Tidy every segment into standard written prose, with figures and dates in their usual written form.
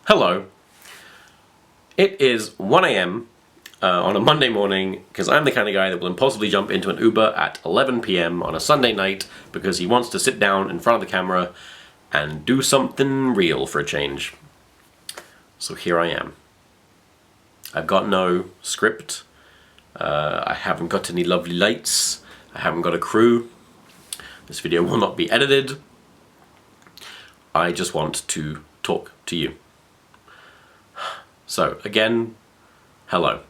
Hello. It is 1 AM on a Monday morning because I'm the kind of guy that will impulsively jump into an Uber at 11 PM on a Sunday night because he wants to sit down in front of the camera and do something real for a change. So here I am. I've got no script. I haven't got any lovely lights. I haven't got a crew. This video will not be edited. I just want to talk to you. So, again, hello.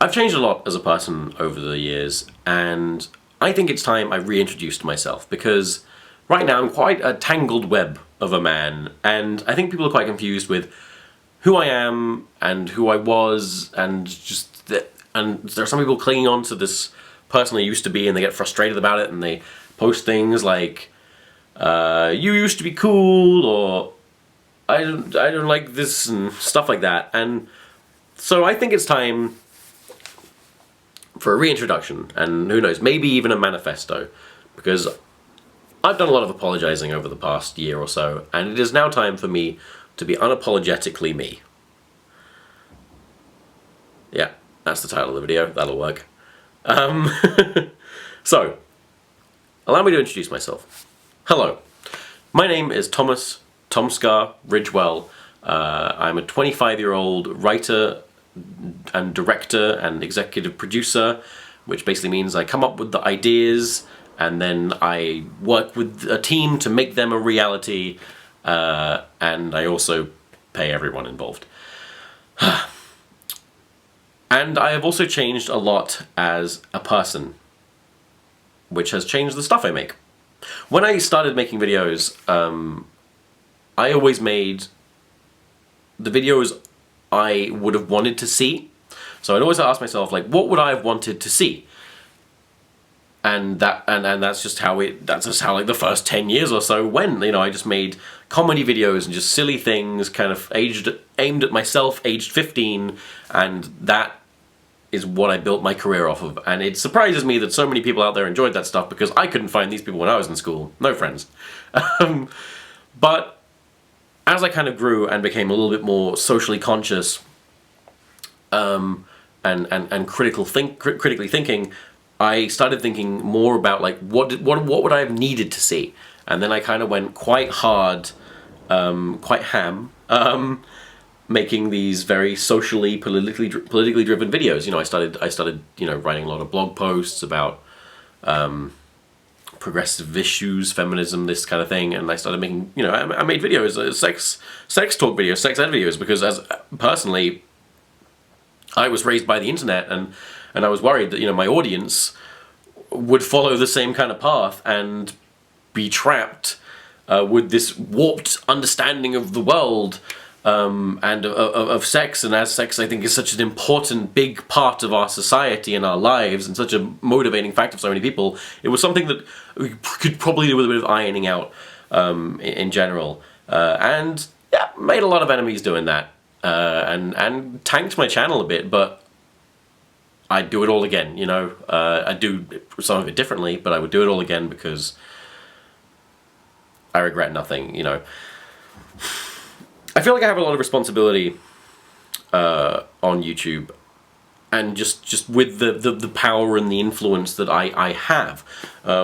I've changed a lot as a person over the years, and I think it's time I reintroduced myself, because right now I'm quite a tangled web of a man, and I think people are quite confused with who I am and who I was, and and there are some people clinging on to this person I used to be, and they get frustrated about it, and they post things like, you used to be cool, or I don't like this, and stuff like that. And so I think it's time for a reintroduction, and who knows, maybe even a manifesto, because I've done a lot of apologizing over the past year or so, and it is now time for me to be unapologetically me. Yeah, that's the title of the video. That'll work. So, allow me to introduce myself. Hello, my name is TomSka Ridgewell. I'm a 25-year-old writer and director and executive producer, which basically means I come up with the ideas and then I work with a team to make them a reality, and I also pay everyone involved. And I have also changed a lot as a person, which has changed the stuff I make. When I started making videos, I always made the videos I would have wanted to see. So I'd always ask myself, like, what would I have wanted to see? And that's just how like the first 10 years or so went. You know, I just made comedy videos and just silly things, kind of aimed at myself, aged 15, and that is what I built my career off of. And it surprises me that so many people out there enjoyed that stuff, because I couldn't find these people when I was in school. No friends. But as I kind of grew and became a little bit more socially conscious, and critically thinking, I started thinking more about, like, what would I have needed to see? And then I kind of went quite hard, quite ham, making these very socially, politically driven videos. You know, I started, you know, writing a lot of blog posts about progressive issues, feminism, this kind of thing, and I started making, you know, I made videos, sex talk videos, sex ed videos, because personally, I was raised by the internet, and I was worried that, you know, my audience would follow the same kind of path and be trapped with this warped understanding of the world, and of sex. And as sex, I think, is such an important, big part of our society and our lives, and such a motivating factor for so many people, it was something that we could probably do with a bit of ironing out, in general. And yeah, made a lot of enemies doing that, and tanked my channel a bit, but I'd do it all again, you know. I'd do some of it differently, but I would do it all again because I regret nothing, you know. I feel like I have a lot of responsibility on YouTube, and just with the power and the influence that I have,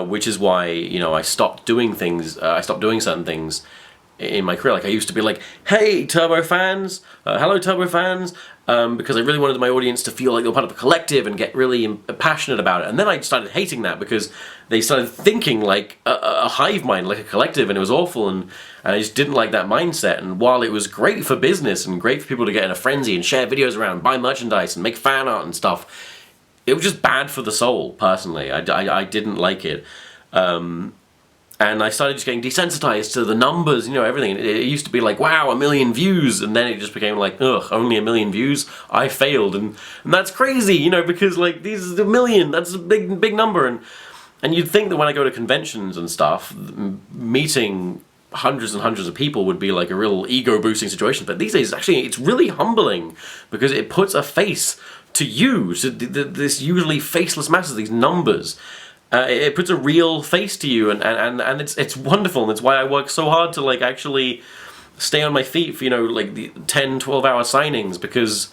which is why, you know, I stopped doing certain things in my career. Like, I used to be like, hey, Turbo fans, hello Turbo fans, because I really wanted my audience to feel like they were part of a collective and get really passionate about it. And then I started hating that, because they started thinking like a hive mind, like a collective, and it was awful, and I just didn't like that mindset. And while it was great for business and great for people to get in a frenzy and share videos around, buy merchandise and make fan art and stuff, it was just bad for the soul, personally. I didn't like it. And I started just getting desensitized to the numbers, you know, everything. It used to be like, wow, 1 million views, and then it just became like, ugh, only 1 million views? I failed, and that's crazy, you know, because, like, these is 1 million, that's a big number, and you'd think that when I go to conventions and stuff, meeting hundreds and hundreds of people would be like a real ego-boosting situation, but these days, actually, it's really humbling, because it puts a face to you, to this usually faceless masses, these numbers. It puts a real face to you, and it's wonderful, and it's why I work so hard to like actually stay on my feet for, you know, like the 10, 12-hour signings, because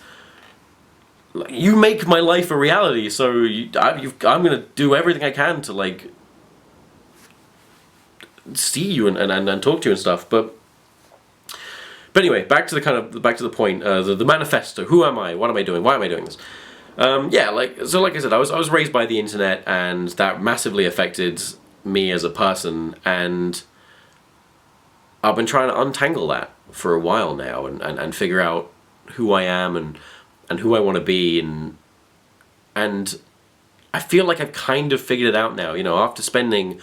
you make my life a reality. So I'm gonna do everything I can to like see you and talk to you and stuff. But anyway, back to the point. The manifesto. Who am I? What am I doing? Why am I doing this? Yeah, like I said, I was raised by the internet, and that massively affected me as a person, and I've been trying to untangle that for a while now, and figure out who I am and who I want to be, and I feel like I've kind of figured it out now. You know, after spending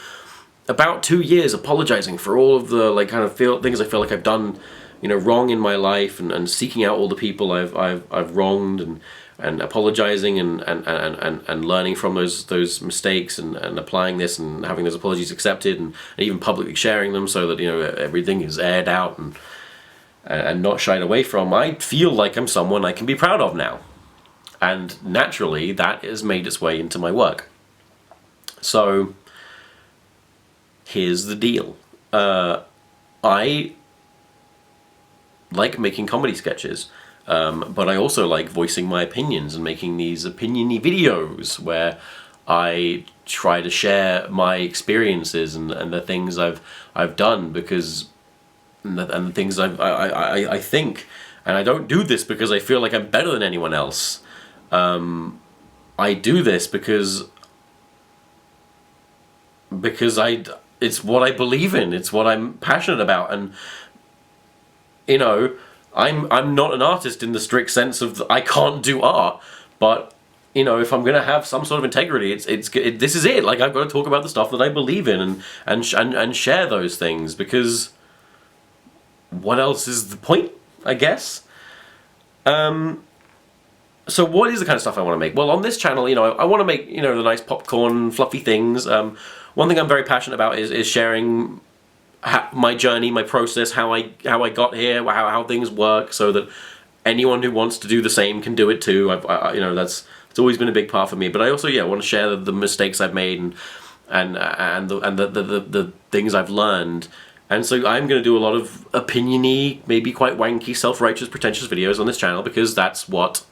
about 2 years apologizing for all of the like kind of things I feel like I've done, you know, wrong in my life, and seeking out all the people I've wronged, and apologizing and learning from those mistakes, and applying this and having those apologies accepted, and even publicly sharing them so that, you know, everything is aired out and not shied away from. I feel like I'm someone I can be proud of now, and naturally that has made its way into my work. So here's the deal. I like making comedy sketches, but I also like voicing my opinions and making these opinion-y videos where I try to share my experiences and the things I've done, because and the things I think, and I don't do this because I feel like I'm better than anyone else. I do this because it's what I believe in, it's what I'm passionate about, and you know, I'm not an artist in the strict sense of I can't do art, but you know, if I'm gonna have some sort of integrity, this is it. Like, I've got to talk about the stuff that I believe in and share those things, because what else is the point, I guess? So what is the kind of stuff I want to make? Well, on this channel, you know, I want to make, you know, the nice popcorn, fluffy things. One thing I'm very passionate about is sharing my journey, my process, how I got here, how things work, so that anyone who wants to do the same can do it too. You know, it's always been a big part for me. But I also, yeah, want to share the mistakes I've made and the things I've learned. And so I'm going to do a lot of opinion-y, maybe quite wanky, self-righteous, pretentious videos on this channel, because that's what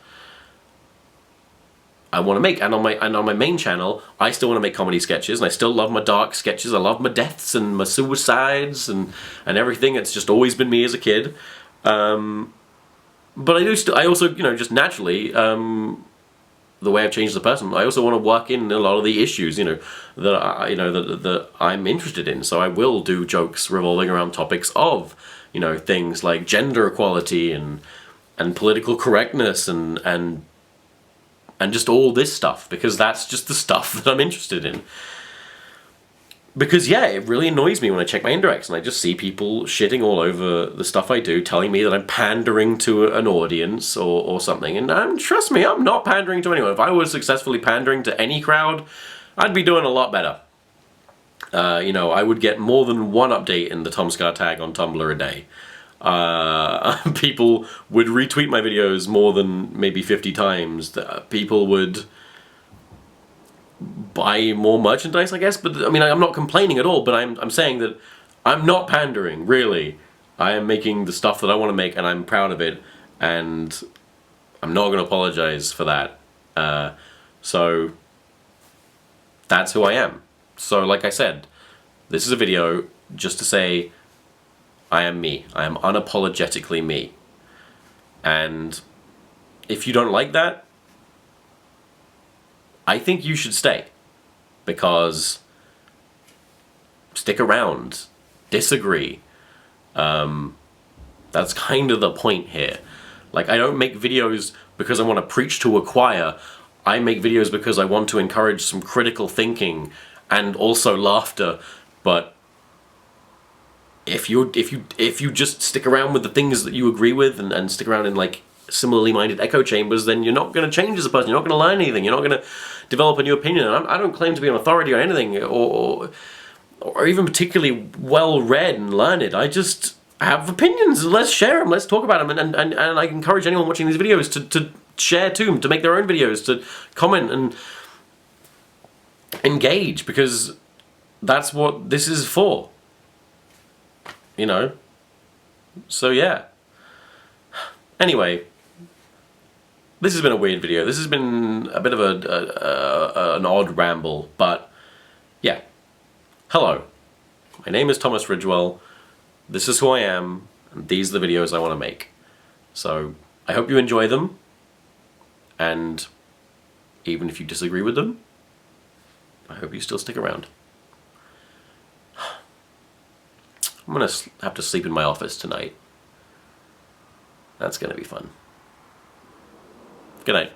I want to make. And on my main channel, I still want to make comedy sketches, and I still love my dark sketches. I love my deaths and my suicides and everything. It's just always been me as a kid. But I also, you know, just naturally, the way I've changed as a person, I also want to work in a lot of the issues, you know, that I'm interested in. So I will do jokes revolving around topics of, you know, things like gender equality and political correctness and just all this stuff, because that's just the stuff that I'm interested in. Because, yeah, it really annoys me when I check my indirects and I just see people shitting all over the stuff I do, telling me that I'm pandering to an audience or something. And trust me, I'm not pandering to anyone. If I was successfully pandering to any crowd, I'd be doing a lot better. You know, I would get more than one update in the TomSka tag on Tumblr a day. People would retweet my videos more than maybe 50 times. People would buy more merchandise, I guess. But I mean, I'm not complaining at all, but I'm saying that I'm not pandering, really. I am making the stuff that I want to make, and I'm proud of it, and I'm not going to apologize for that. So that's who I am. So like I said, this is a video just to say I am me. I am unapologetically me. And if you don't like that, I think you should stay. Because stick around, disagree. That's kind of the point here. Like, I don't make videos because I want to preach to a choir. I make videos because I want to encourage some critical thinking and also laughter. But if you just stick around with the things that you agree with and stick around in like similarly minded echo chambers, then you're not going to change as a person. You're not going to learn anything. You're not going to develop a new opinion. And I don't claim to be an authority on anything or even particularly well read and learned. I just have opinions. Let's share them. Let's talk about them. And I encourage anyone watching these videos to share too, to make their own videos, to comment engage, because that's what this is for. You know? So yeah. Anyway, this has been a weird video. This has been a bit of an odd ramble, but yeah. Hello. My name is Thomas Ridgewell. This is who I am, and these are the videos I want to make. So I hope you enjoy them, and even if you disagree with them, I hope you still stick around. I'm gonna have to sleep in my office tonight. That's gonna be fun. Good night.